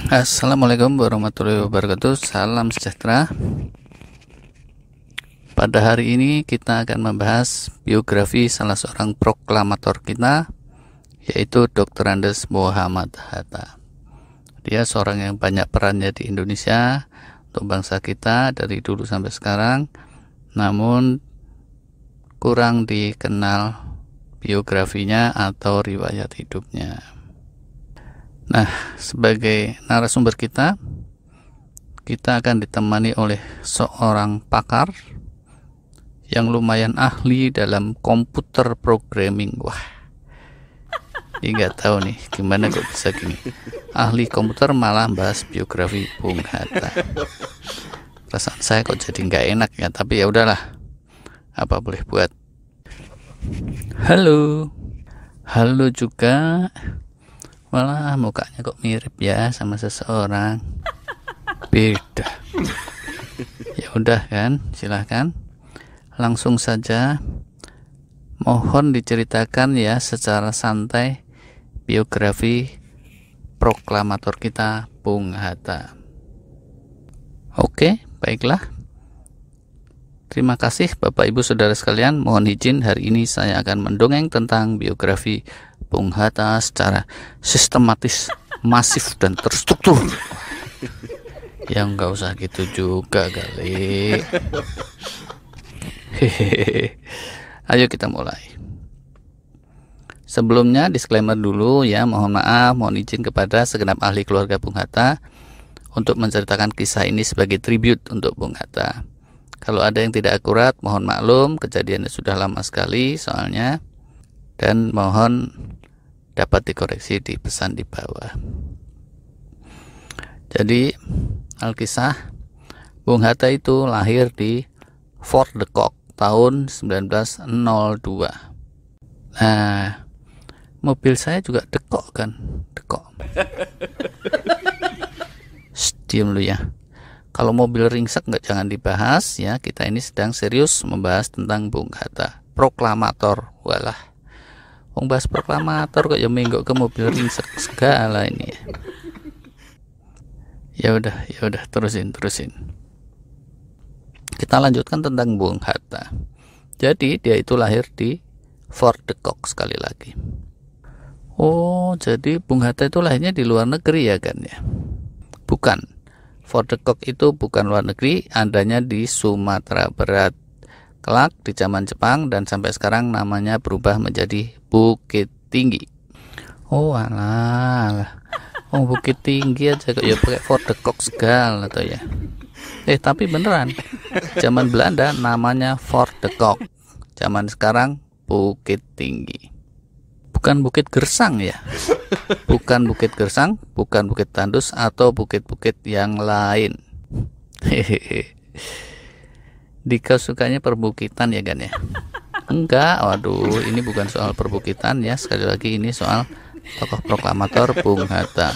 Assalamualaikum warahmatullahi wabarakatuh. Salam sejahtera. Pada hari ini kita akan membahas biografi salah seorang proklamator kita, yaitu Dr. Andes Muhammad Hatta. Dia seorang yang banyak perannya di Indonesia untuk bangsa kita dari dulu sampai sekarang, namun kurang dikenal biografinya atau riwayat hidupnya. Nah, sebagai narasumber kita akan ditemani oleh seorang pakar yang lumayan ahli dalam komputer programming. Wah, ini nggak tahu nih gimana kok bisa gini. Ahli komputer malah bahas biografi Bung Hatta. Perasaan saya kok jadi nggak enak ya, tapi ya udahlah. Apa boleh buat. Halo juga. Malah mukanya kok mirip ya sama seseorang. Beda. Ya udah kan, silahkan langsung saja. Mohon diceritakan ya secara santai biografi proklamator kita Bung Hatta. Oke, baiklah. Terima kasih Bapak Ibu Saudara sekalian. Mohon izin hari ini saya akan mendongeng tentang biografi Bung Hatta secara sistematis, masif, dan terstruktur. Ya nggak usah gitu juga kali. Ayo kita mulai. Sebelumnya disclaimer dulu ya, mohon maaf, mohon izin kepada segenap ahli keluarga Bung Hatta untuk menceritakan kisah ini sebagai tribute untuk Bung Hatta. Kalau ada yang tidak akurat, mohon maklum, kejadiannya sudah lama sekali soalnya, dan mohon dapat dikoreksi di pesan di bawah. Jadi, alkisah, Bung Hatta itu lahir di Fort de Kock tahun 1902. Nah, mobil saya juga dekok kan, dekok. Diam lu ya. Kalau mobil ringsek jangan dibahas ya. Kita ini sedang serius membahas tentang Bung Hatta, proklamator. Walah, bahas proklamator kok ya menggok ke mobil ringsek segala ini ya. Ya udah terusin. Kita lanjutkan tentang Bung Hatta. Jadi dia itu lahir di Fort de Kock sekali lagi. Oh, jadi Bung Hatta itu lahirnya di luar negeri ya kan ya? Bukan. Fort de Kock itu bukan luar negeri, adanya di Sumatera Barat. Kelak di zaman Jepang dan sampai sekarang namanya berubah menjadi Bukit Tinggi. Oh alah. Bukit Tinggi aja kok ya pakai Fort de Kock segala atau ya. Tapi beneran. Zaman Belanda namanya Fort de Kock. Zaman sekarang Bukit Tinggi. Bukan Bukit Gersang ya. Bukan Bukit Gersang, bukan Bukit Tandus atau bukit-bukit yang lain. Dika sukanya perbukitan ya kan ya? Enggak, waduh, ini bukan soal perbukitan ya. Sekali lagi ini soal tokoh proklamator Bung Hatta.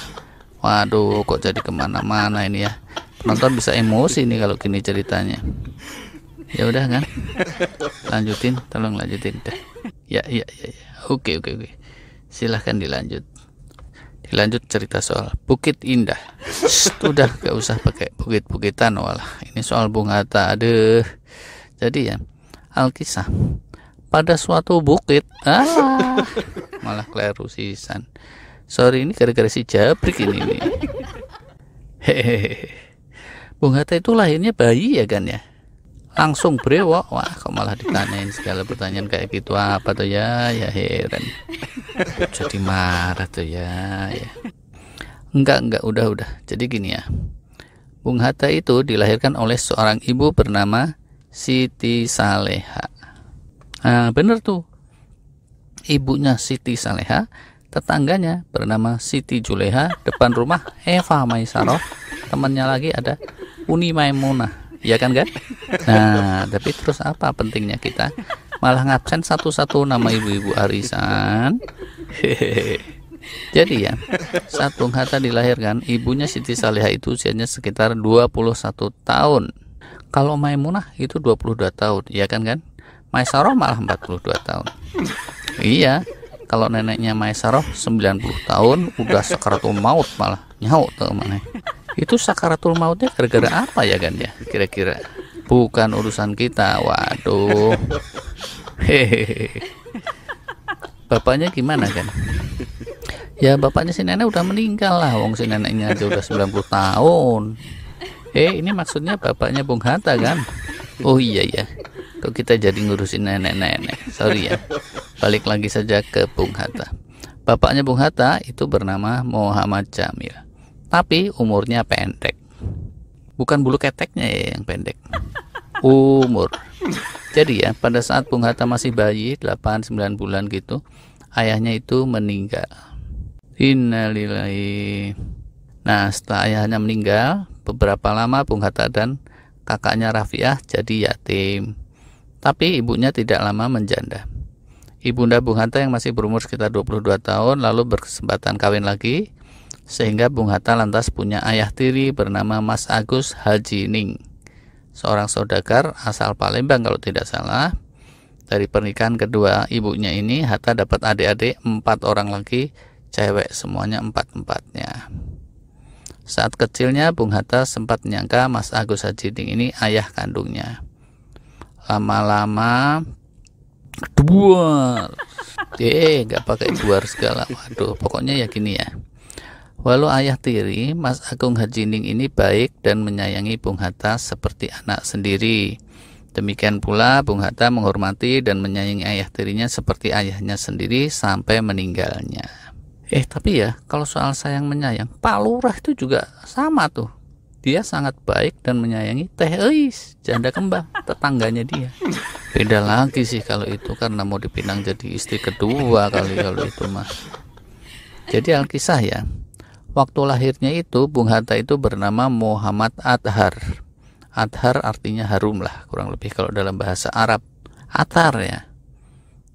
Waduh, kok jadi kemana-mana ini ya. Penonton bisa emosi nih kalau gini ceritanya. Ya udah kan? Lanjutin, tolong lanjutin deh. Ya. Oke. Silahkan dilanjut cerita soal Bukit Indah. Udah gak usah pakai bukit-bukitan. Walah, ini soal Bung Hatta. Aduh. Jadi ya, alkisah, pada suatu bukit, malah keliru sisan. Sorry, ini gara-gara si Jabrik ini nih. Bung Hatta itu lahirnya bayi ya kan ya? Langsung brewok. Wah, kok malah ditanyain segala pertanyaan kayak gitu apa tuh ya? Ya heran. Jadi marah tuh ya. Enggak, udah. Jadi gini ya. Bung Hatta itu dilahirkan oleh seorang ibu bernama Siti Saleha. Nah, bener tuh. Ibunya Siti Saleha, tetangganya bernama Siti Juleha, depan rumah Eva Maisaroh, temannya lagi ada Uni Maimunah. Ya kan? Nah, tapi terus apa pentingnya kita malah ngabsen satu-satu nama ibu-ibu arisan. Jadi ya, saat Bung Hatta dilahirkan, ibunya Siti Saleha itu usianya sekitar 21 tahun. Kalau Maimunah itu 22 tahun, ya kan? Maisaroh malah 42 tahun. Iya, Kalau neneknya Maesaroh 90 tahun udah sakaratul maut, malah nyaut tuh mana. Itu sakaratul mautnya gara-gara apa ya kan ya kira-kira? Bukan urusan kita. Waduh. Hehehe. Bapaknya gimana kan? Ya bapaknya si nenek udah meninggal lah, wong si neneknya aja udah 90 tahun. Ini maksudnya bapaknya Bung Hatta kan? Oh iya ya. Kok kita jadi ngurusin nenek-nenek? Sorry ya. Balik lagi saja ke Bung Hatta. Bapaknya Bung Hatta itu bernama Muhammad Jamil. Tapi umurnya pendek. Bukan bulu keteknya ya yang pendek. Umur. Jadi ya, pada saat Bung Hatta masih bayi, 8-9 bulan gitu, ayahnya itu meninggal. Innalillahi. Nah, setelah ayahnya meninggal, beberapa lama Bung Hatta dan kakaknya Rafiah jadi yatim. Tapi ibunya tidak lama menjanda. Ibunda Bung Hatta yang masih berumur sekitar 22 tahun lalu berkesempatan kawin lagi, sehingga Bung Hatta lantas punya ayah tiri bernama Mas Agus Haji Ning, seorang saudagar asal Palembang kalau tidak salah. Dari pernikahan kedua ibunya ini, Hatta dapat adik-adik 4 orang lagi, cewek semuanya 4-4-nya. Saat kecilnya Bung Hatta sempat menyangka Mas Agus Haji Ning ini ayah kandungnya. Lama-lama duar, nggak pakai duar segala. Waduh, pokoknya ya gini ya. Walau ayah tiri, Mas Agung Haji Ning ini baik dan menyayangi Bung Hatta seperti anak sendiri. Demikian pula Bung Hatta menghormati dan menyayangi ayah tirinya seperti ayahnya sendiri sampai meninggalnya. Tapi ya, kalau soal sayang menyayang, Pak Lurah itu juga sama tuh. Dia sangat baik dan menyayangi Teh Eis, janda kembang, tetangganya dia. Beda lagi sih kalau itu, karena mau dipinang jadi istri kedua kali kalau itu mah. Jadi alkisah ya, waktu lahirnya itu Bung Hatta itu bernama Muhammad Adhar. Adhar artinya harum lah, kurang lebih kalau dalam bahasa Arab. Athar ya.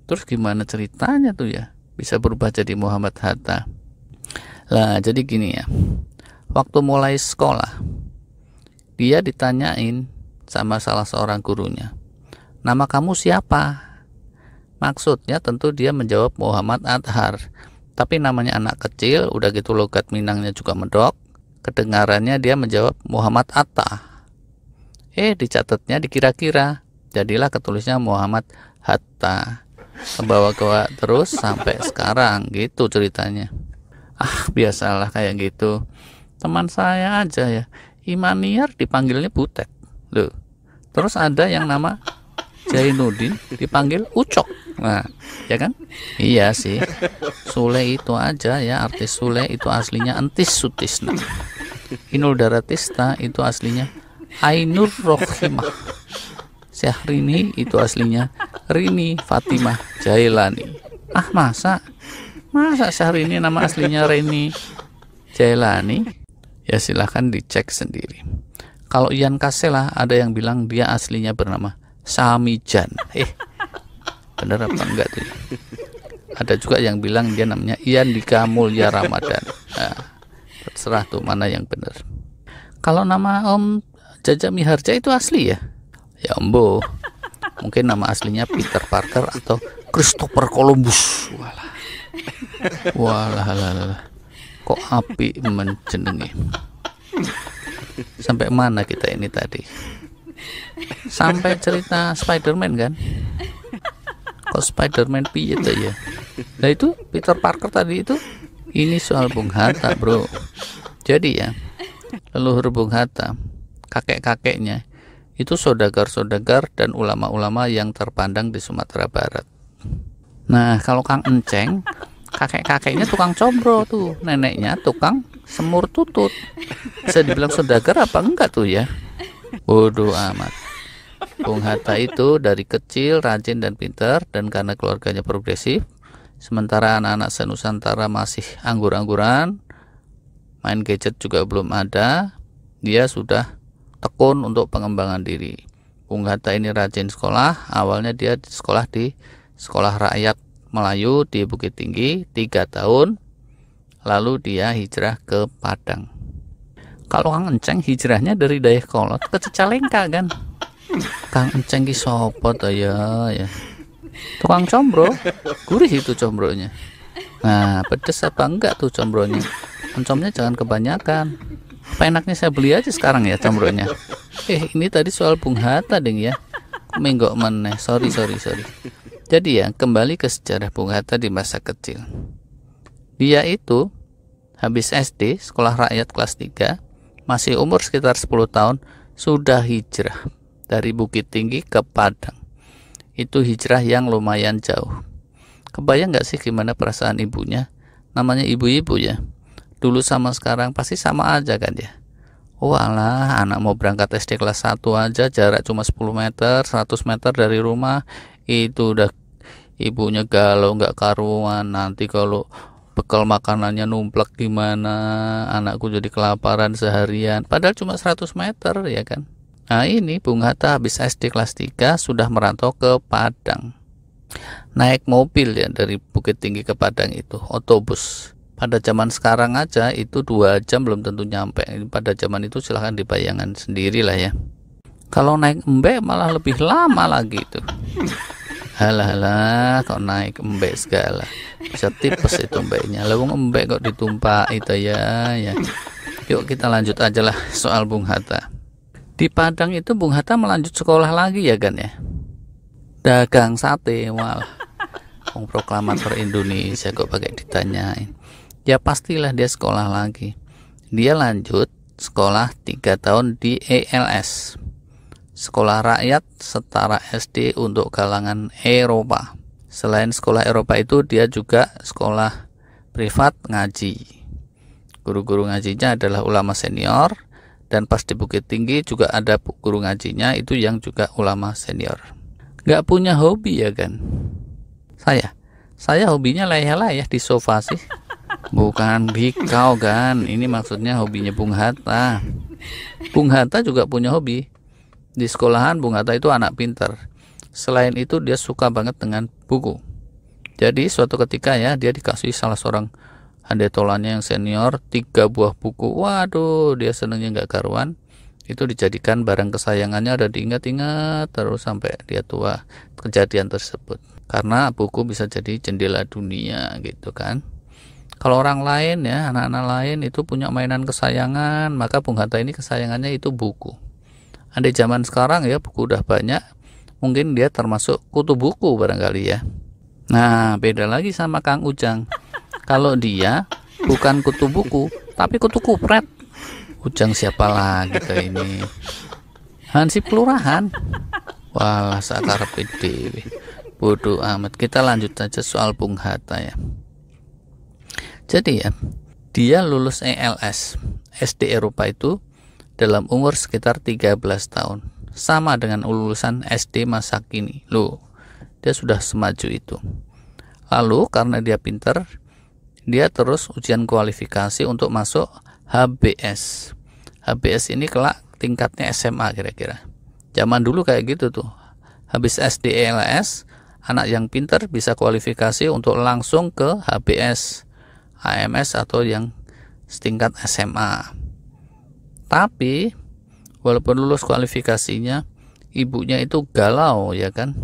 Terus gimana ceritanya tuh ya, bisa berubah jadi Muhammad Hatta? Lah jadi gini ya, waktu mulai sekolah, dia ditanyain sama salah seorang gurunya, nama kamu siapa? Maksudnya tentu dia menjawab Muhammad Adhar. Tapi namanya anak kecil, udah gitu logat Minangnya juga medok, kedengarannya dia menjawab Muhammad Atta. Dicatatnya dikira-kira, jadilah ketulisnya Muhammad Hatta. Kebawa-bawa terus sampai sekarang, gitu ceritanya. Biasalah kayak gitu. Teman saya aja ya, Imaniar dipanggilnya Butet loh. Terus ada yang nama Jainuddin dipanggil Ucok. Nah, ya kan? Iya sih. Sule itu aja ya, artis Sule itu aslinya Entis Sutisna. Inul Daratista itu aslinya Ainur Rohimah. Syahrini itu aslinya Rini Fatimah Jailani. Masa Syahrini nama aslinya Rini Jailani? Ya silahkan dicek sendiri. Kalau Ian Kasela ada yang bilang dia aslinya bernama Samijan. Bener apa enggak tuh? Ada juga yang bilang dia namanya Ian Dika Mulya Ramadan. Nah, terserah tuh mana yang benar. Kalau nama Om Jaja Miharja itu asli ya? Ya embo. Mungkin nama aslinya Peter Parker atau Christopher Columbus. Walah. Kok api menjenengi. Sampai mana kita ini tadi? Sampai cerita Spider-Man kan? Kok Spider-Man piye tuh ya? Nah itu Peter Parker tadi itu, ini soal Bung Hatta bro. Jadi ya, leluhur Bung Hatta, kakek-kakeknya itu saudagar-saudagar dan ulama-ulama yang terpandang di Sumatera Barat. Nah kalau Kang Enceng, kakek-kakeknya tukang combro tuh, neneknya tukang semur tutut. Bisa dibilang saudagar apa enggak tuh ya? Bodoh amat. Bung Hatta itu dari kecil rajin dan pintar, dan karena keluarganya progresif, sementara anak-anak se-Nusantara masih anggur-angguran, main gadget juga belum ada, dia sudah tekun untuk pengembangan diri. Bung Hatta ini rajin sekolah. Awalnya dia sekolah di Sekolah Rakyat Melayu di Bukit Tinggi 3 tahun, lalu dia hijrah ke Padang. Kalau Kang Enceng hijrahnya dari Dayakolot ke Cicalengka kan? Kang Enceng ki sapa to ya? Tukang combro, gurih itu combronya. Nah, pedes apa enggak tuh combronya? Oncomnya jangan kebanyakan. Apa enaknya saya beli aja sekarang ya combronya. Ini tadi soal Bung Hatta ding ya. Menggok meneh. Sorry. Jadi ya, kembali ke sejarah Bung Hatta di masa kecil. Dia itu habis SD, sekolah rakyat kelas 3, masih umur sekitar 10 tahun, sudah hijrah dari Bukit Tinggi ke Padang. Itu hijrah yang lumayan jauh. Kebayang gak sih gimana perasaan ibunya? Namanya ibu-ibu ya. Dulu sama sekarang pasti sama aja kan ya. Walah, anak mau berangkat SD kelas 1 aja jarak cuma 10 meter, 100 meter dari rumah. Itu udah ibunya galau gak karuan. Nanti kalau bekal makanannya numplek gimana, anakku jadi kelaparan seharian. Padahal cuma 100 meter ya kan. Nah ini Bung Hatta habis SD kelas 3 sudah merantau ke Padang. Naik mobil ya dari Bukit Tinggi ke Padang itu, otobus. Pada zaman sekarang aja itu 2 jam belum tentu nyampe. Pada zaman itu silahkan dibayangkan sendiri lah ya. Kalau naik embek malah lebih lama lagi itu. Halah, kok naik embek segala. Bisa tipes itu embeknya. Lawang embek kok ditumpah itu ya. Yuk kita lanjut aja lah soal Bung Hatta. Di Padang itu Bung Hatta melanjut sekolah lagi ya kan ya. Dagang sate, walah. Proklamator Indonesia kok pakai ditanyain. Ya pastilah dia sekolah lagi. Dia lanjut sekolah 3 tahun di ELS, Sekolah Rakyat Setara SD untuk kalangan Eropa. Selain sekolah Eropa itu dia juga sekolah privat ngaji. Guru-guru ngajinya adalah ulama senior. Dan pas di Bukit Tinggi juga ada guru ngajinya itu yang juga ulama senior. Gak punya hobi ya kan? Saya hobinya layah-layah di sofa sih. Bukan bikau kan? Ini maksudnya hobinya Bung Hatta. Bung Hatta juga punya hobi. Di sekolahan Bung Hatta itu anak pintar. Selain itu dia suka banget dengan buku. Jadi suatu ketika ya dia dikasih salah seorang handetolannya yang senior 3 buah buku. Waduh, dia senengnya nggak karuan. Itu dijadikan barang kesayangannya dan diingat-ingat terus sampai dia tua kejadian tersebut. Karena buku bisa jadi jendela dunia gitu kan. Kalau orang lain ya, anak-anak lain itu punya mainan kesayangan, maka Bung Hatta ini kesayangannya itu buku. Andai zaman sekarang ya buku udah banyak, mungkin dia termasuk kutu buku barangkali ya. Nah, beda lagi sama Kang Ujang. Kalau dia bukan kutu buku, tapi kutu kupret. Ujang siapa lagi tuh ini? Hansip Kelurahan. Walah, sakarep dewe. Bodoh amat. Kita lanjut aja soal Bung Hatta ya. Jadi ya, dia lulus ELS SD Eropa itu dalam umur sekitar 13 tahun. Sama dengan lulusan SD masa kini. Loh, dia sudah semaju itu. Lalu karena dia pintar, dia terus ujian kualifikasi untuk masuk HBS. HBS ini kelak tingkatnya SMA kira-kira. Zaman dulu kayak gitu tuh. Habis SD ELS, anak yang pintar bisa kualifikasi untuk langsung ke HBS, AMS atau yang setingkat SMA. Tapi walaupun lulus kualifikasinya, ibunya itu galau ya kan.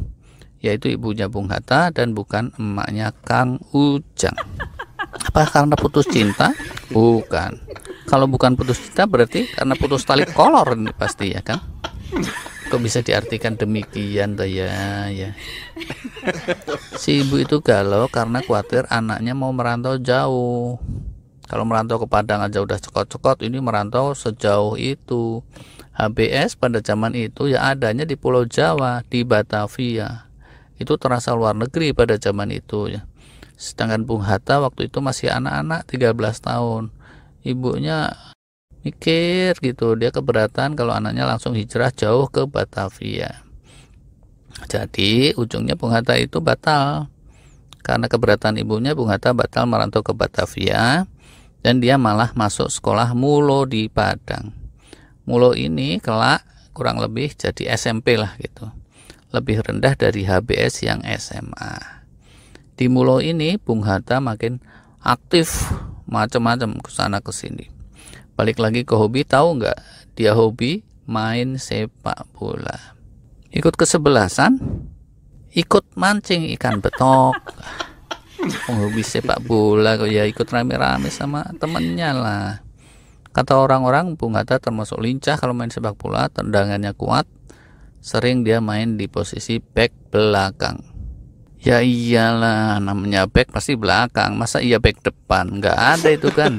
Yaitu ibunya Bung Hatta dan bukan emaknya Kang Ujang. Apa karena putus cinta? Bukan. Kalau bukan putus cinta berarti karena putus tali kolor ini pasti ya kan? Kok bisa diartikan demikian tuh ya? Si ibu itu galau karena khawatir anaknya mau merantau jauh. Kalau merantau ke Padang aja udah cekot-cekot, ini merantau sejauh itu. HBS pada zaman itu ya adanya di Pulau Jawa, di Batavia. Itu terasa luar negeri pada zaman itu ya. Sedangkan Bung Hatta waktu itu masih anak-anak 13 tahun. Ibunya mikir gitu, dia keberatan kalau anaknya langsung hijrah jauh ke Batavia. Jadi ujungnya Bung Hatta itu batal. Karena keberatan ibunya, Bung Hatta batal merantau ke Batavia dan dia malah masuk sekolah Mulo di Padang. Mulo ini kelak kurang lebih jadi SMP lah gitu. Lebih rendah dari HBS yang SMA. Di Mulo ini Bung Hatta makin aktif macam-macam kesana kesini. Balik lagi ke hobi, tahu nggak? Dia hobi main sepak bola. Ikut kesebelasan? ikut mancing ikan betok. Hobi sepak bola kok ya ikut rame-rame sama temennya lah. Kata orang-orang Bung Hatta termasuk lincah kalau main sepak bola, tendangannya kuat. Sering dia main di posisi back belakang. Ya iyalah, namanya back pasti belakang, masa iya back depan? Nggak ada itu kan.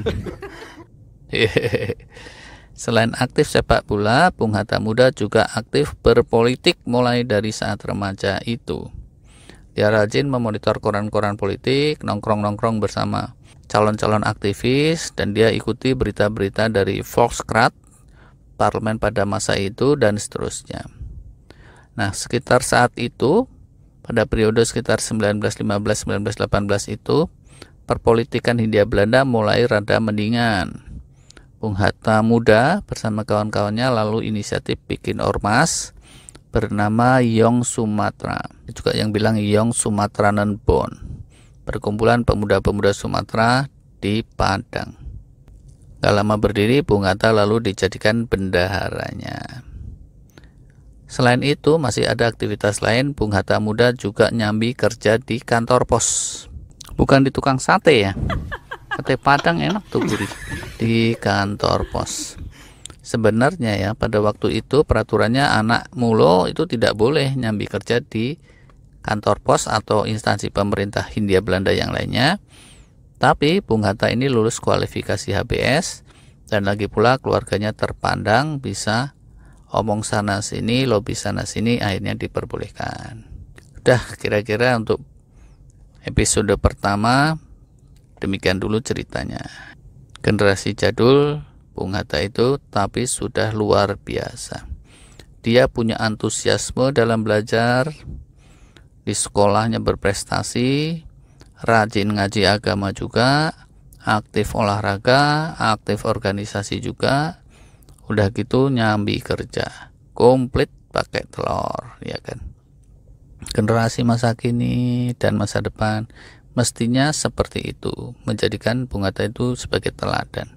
Selain aktif sepak bola, Bung Hatta muda juga aktif berpolitik mulai dari saat remaja itu. Dia rajin memonitor koran-koran politik, nongkrong-nongkrong bersama calon-calon aktivis, dan dia ikuti berita-berita dari Volkskrant, parlemen pada masa itu, dan seterusnya. Nah, sekitar saat itu, pada periode sekitar 1915-1918 itu, perpolitikan Hindia Belanda mulai rada mendingan. Bung Hatta muda bersama kawan-kawannya lalu inisiatif bikin ormas bernama Yong Sumatra, juga yang bilang Yong Sumatranen Bond, perkumpulan pemuda-pemuda Sumatera di Padang. Gak lama berdiri, Bung Hatta lalu dijadikan bendaharanya. Selain itu masih ada aktivitas lain. Bung Hatta muda juga nyambi kerja di kantor pos, bukan di tukang sate ya. Sate Padang enak tuh gurih, di kantor pos. Sebenarnya ya pada waktu itu peraturannya anak mulo itu tidak boleh nyambi kerja di kantor pos atau instansi pemerintah Hindia Belanda yang lainnya. Tapi Bung Hatta ini lulus kualifikasi HBS dan lagi pula keluarganya terpandang bisa omong sana sini, lobi sana sini, akhirnya diperbolehkan. Udah kira-kira untuk episode pertama demikian dulu ceritanya. Generasi jadul Bung Hatta itu tapi sudah luar biasa. Dia punya antusiasme dalam belajar, di sekolahnya berprestasi, rajin ngaji agama juga, aktif olahraga, aktif organisasi juga. Udah gitu nyambi kerja, komplit pakai telur, ya kan. Generasi masa kini dan masa depan mestinya seperti itu, menjadikan Bung Hatta itu sebagai teladan.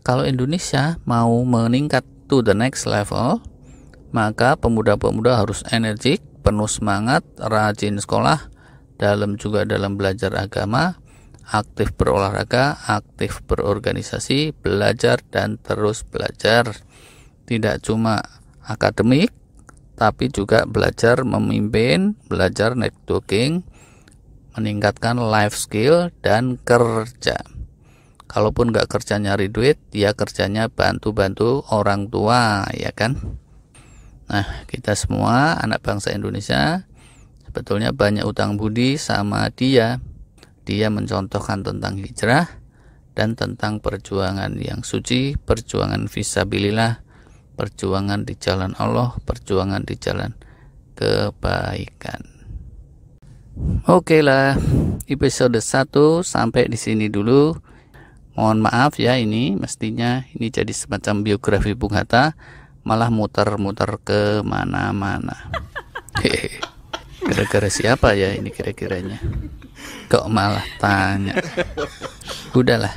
Kalau Indonesia mau meningkat to the next level, maka pemuda-pemuda harus energik, penuh semangat, rajin sekolah, juga dalam belajar agama, aktif berolahraga, aktif berorganisasi, belajar dan terus belajar. Tidak cuma akademik, tapi juga belajar memimpin, belajar networking, meningkatkan life skill dan kerja. Kalaupun nggak kerja nyari duit, ya kerjanya bantu-bantu orang tua, ya kan? Nah, kita semua anak bangsa Indonesia sebetulnya banyak utang budi sama dia. Dia mencontohkan tentang hijrah dan tentang perjuangan yang suci, perjuangan fisabilillah, perjuangan di jalan Allah, perjuangan di jalan kebaikan. Oke lah, episode 1 sampai di sini dulu. Mohon maaf ya, ini mestinya ini jadi semacam biografi Bung Hatta, malah muter-muter ke mana-mana. Gara-gara siapa ya ini kira-kiranya? Kok malah tanya? Udahlah.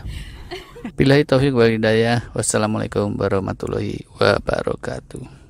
Billahi taufik wal hidayah. Wassalamualaikum warahmatullahi wabarakatuh.